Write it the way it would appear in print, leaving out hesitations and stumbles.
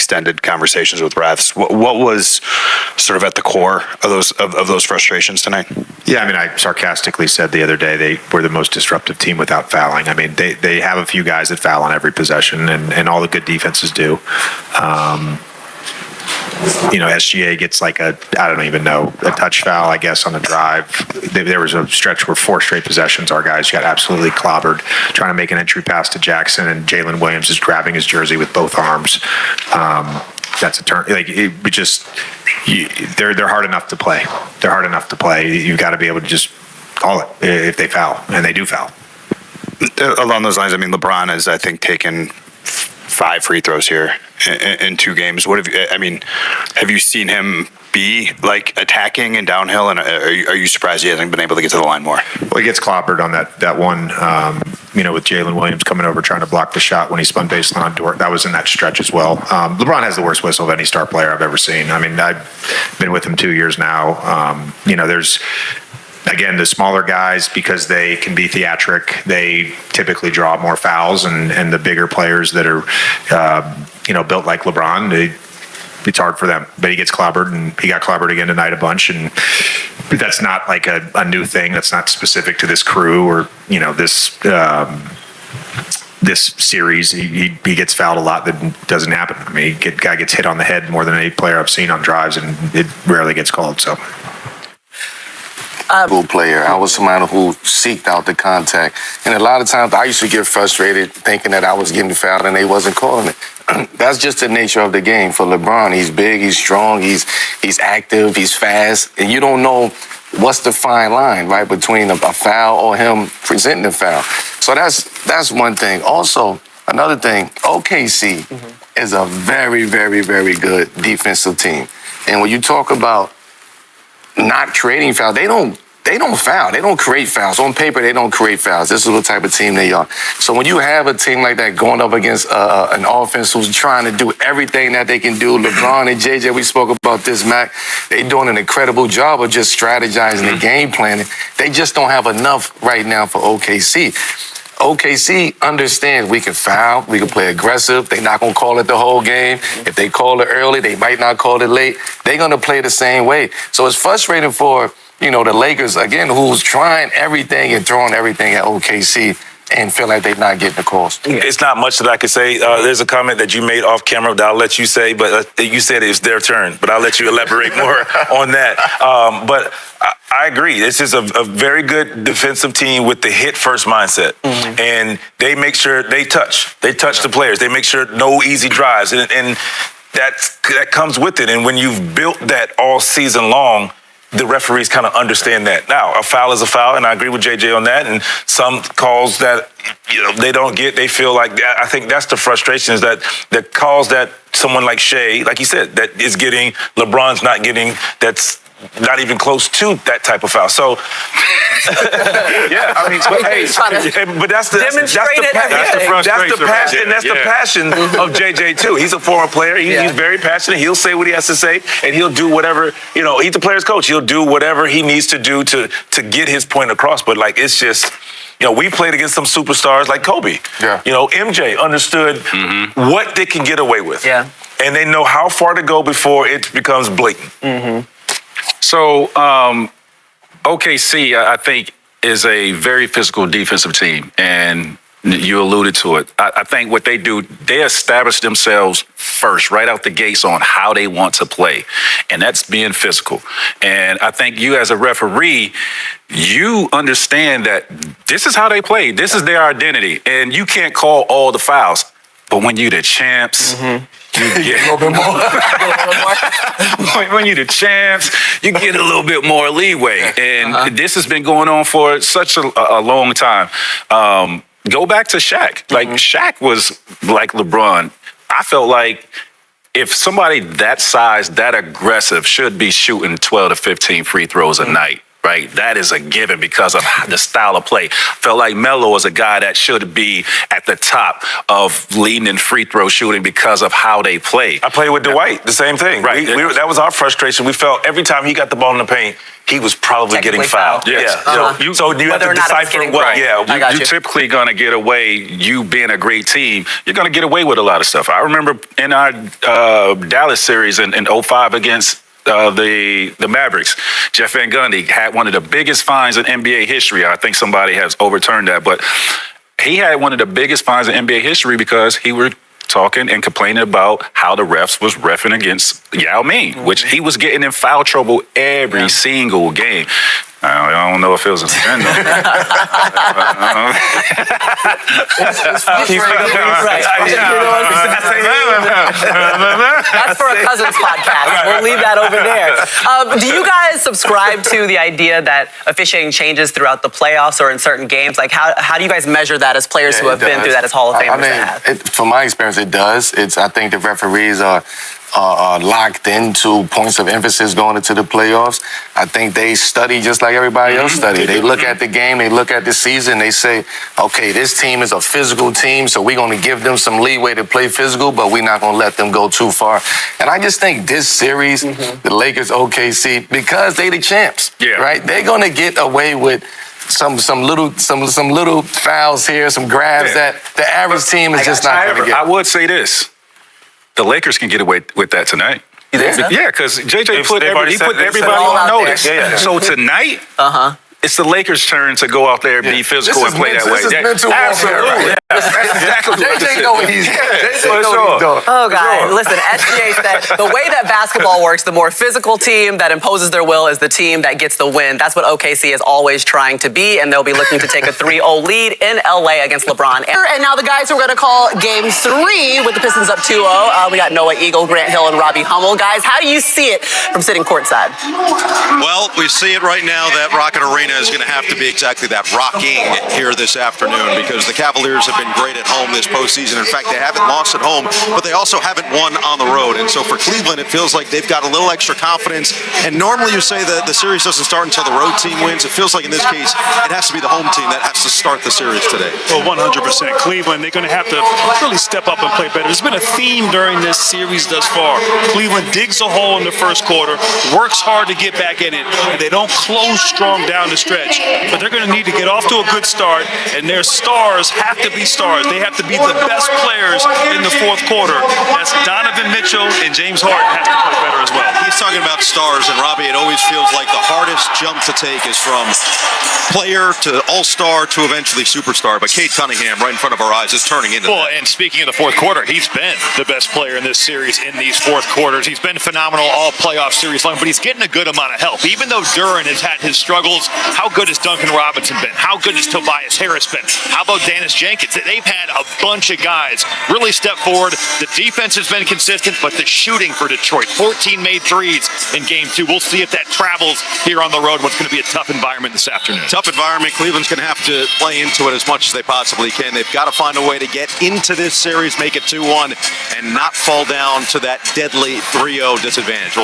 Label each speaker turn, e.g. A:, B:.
A: extended conversations with refs. What was sort of at the core of those frustrations tonight?
B: Yeah, I mean, I sarcastically said the other day they were the most disruptive team without fouling. I mean, they have a few guys that foul on every possession, and all the good defenses do. SGA gets like I don't even know, a touch foul, I guess, on a drive. There was a stretch where 4 straight possessions, our guys got absolutely clobbered trying to make an entry pass to Jackson, and Jalen Williams is grabbing his jersey with both arms. That's a turn. They're hard enough to play. They're hard enough to play. You've got to be able to just call it if they foul, and they do foul.
A: Along those lines, I mean, LeBron has, I think, taken 5 free throws here in 2 games. Have you seen him be like attacking and downhill? And are you surprised he hasn't been able to get to the line more?
B: Well, he gets clobbered on that one, with Jalen Williams coming over trying to block the shot when he spun baseline on Dort. That was in that stretch as well. LeBron has the worst whistle of any star player I've ever seen. I mean, I've been with him 2 years now. There's, again, the smaller guys, because they can be theatric, they typically draw more fouls, and the bigger players that are, built like LeBron, it's hard for them. But he gets clobbered, and he got clobbered again tonight a bunch, and that's not like a new thing. That's not specific to this crew or, this series. He gets fouled a lot. That doesn't happen. I mean, guy gets hit on the head more than any player I've seen on drives, and it rarely gets called, so.
C: Player. I was somebody who seeked out the contact. And a lot of times I used to get frustrated thinking that I was getting fouled and they wasn't calling it. That's just the nature of the game. For LeBron, he's big, he's strong, he's active, he's fast, and you don't know what's the fine line, right, between a foul or him presenting the foul. So that's one thing. Also, another thing, OKC is a very, very, very good defensive team. And when you talk about not creating fouls, they don't foul. They don't create fouls. On paper, they don't create fouls. This is what type of team they are. So when you have a team like that going up against an offense who's trying to do everything that they can do, LeBron and JJ, we spoke about this, Mac, they're doing an incredible job of just strategizing the game planning. They just don't have enough right now for OKC. OKC understands we can foul, we can play aggressive. They're not going to call it the whole game. If they call it early, they might not call it late. They're going to play the same way. So it's frustrating for, the Lakers, again, who's trying everything and throwing everything at OKC and feel like they're not getting the calls.
D: It's not much that I could say. There's a comment that you made off camera that I'll let you say, but you said it's their turn. But I'll let you elaborate more on that. But I agree. This is a very good defensive team with the hit-first mindset. And they make sure they touch the players. They make sure no easy drives. And that comes with it. And when you've built that all season long, the referees kind of understand that. Now, a foul is a foul, and I agree with JJ on that. And some calls that they don't get, they feel like that. I think that's the frustration, is that the calls that someone like Shea, like you said, that is getting, LeBron's not getting, that's not even close to that type of foul. So, yeah, I mean, but that's the passion of JJ too. He's a former player. He's very passionate. He'll say what he has to say, and he'll do whatever. He's the player's coach. He'll do whatever he needs to do to get his point across. But it's just. We played against some superstars like Kobe. Yeah. MJ understood what they can get away with. Yeah. And they know how far to go before it becomes blatant.
E: So, OKC, I think, is a very physical defensive team, and you alluded to it. I think what they do, they establish themselves first, right out the gates, on how they want to play, and that's being physical. And I think you, as a referee, you understand that this is how they play. This is their identity, and you can't call all the fouls. But when you're the champs, you get a little bit more. When you're the champs, you get a little bit more leeway. And this has been going on for such a long time. Go back to Shaq. Like, Shaq was like LeBron. I felt like if somebody that size, that aggressive, should be shooting 12 to 15 free throws a night. Right, that is a given because of the style of play. Felt like Melo was a guy that should be at the top of leading in free throw shooting because of how they play.
D: I played with Dwight, the same thing. Right, that was our frustration. We felt every time he got the ball in the paint, he was probably getting
F: Technically
D: fouled.
F: fouled.
E: Yes.
F: Uh-huh.
D: So you have
F: Whether
D: to
F: or not it was
D: decipher
F: getting
D: what.
F: right.
D: Yeah.
F: I got you.
E: You're typically going to get away, you being a great team, you're going to get away with a lot of stuff. I remember in our Dallas series in 05 against the Mavericks, Jeff Van Gundy had one of the biggest fines in NBA history. I think somebody has overturned that, but he had one of the biggest fines in NBA history because he were talking and complaining about how the refs was reffing against Yao Ming, which he was getting in foul trouble every single game. I don't know if it was a trend.
F: That's for a Cousins podcast. We'll leave that over there. Do you guys subscribe to the idea that officiating changes throughout the playoffs or in certain games? Like, how do you guys measure that as players who have been through that as Hall of Famers?
C: I mean, from my experience, it does. I think the referees are locked into points of emphasis going into the playoffs. I think they study just like everybody else study. They look at the game, they look at the season, they say, okay, this team is a physical team, so we're going to give them some leeway to play physical, but we're not going to let them go too far. And I just think this series, the Lakers, OKC, because they the champs, right? They're going to get away with some little fouls here, some grabs that the average team is just not going to get.
E: I would say this. The Lakers can get away with that tonight. Yeah, because JJ put everybody on notice. So tonight, it's the Lakers' turn to go out there and be physical and play that way.
C: This is mental warfare, right?
E: That's exactly what
C: JJ know what he's doing.
F: Oh, God. Listen, SGA said the way that basketball works, the more physical team that imposes their will is the team that gets the win. That's what OKC is always trying to be, and they'll be looking to take a 3-0 lead in LA against LeBron. And now the guys who are going to call Game 3 with the Pistons up 2-0. We got Noah Eagle, Grant Hill, and Robbie Hummel. Guys, how do you see it from sitting courtside?
G: Well, we see it right now that Rocket Arena is going to have to be exactly that, rocking here this afternoon, because the Cavaliers have been great at home this postseason. In fact, they haven't lost at home, but they also haven't won on the road. And so for Cleveland, it feels like they've got a little extra confidence. And normally you say that the series doesn't start until the road team wins. It feels like in this case, it has to be the home team that has to start the series today.
H: Well, 100%. Cleveland, they're going to have to really step up and play better. There's been a theme during this series thus far. Cleveland digs a hole in the first quarter, works hard to get back in it, and they don't close strong down the stretch. But they're going to need to get off to a good start, and their stars have to be stars. They have to be the best players in the fourth quarter. That's Donovan Mitchell and James Harden have to play better as well.
G: He's talking about stars, and Robbie, it always feels like the hardest jump to take is from player to all-star to eventually superstar. But Cade Cunningham, right in front of our eyes, is turning into that.
H: And speaking of the fourth quarter, he's been the best player in this series in these fourth quarters. He's been phenomenal all playoff series long, but he's getting a good amount of help. Even though Duran has had his struggles, how good has Duncan Robinson been? How good has Tobias Harris been? How about Dennis Jenkins? They've had a bunch of guys really step forward. The defense has been consistent, but the shooting for Detroit, 14 made threes in Game 2. We'll see if that travels here on the road. What's going to be a tough environment this afternoon.
G: Tough environment. Cleveland's going to have to play into it as much as they possibly can. They've got to find a way to get into this series, make it 2-1, and not fall down to that deadly 3-0 disadvantage.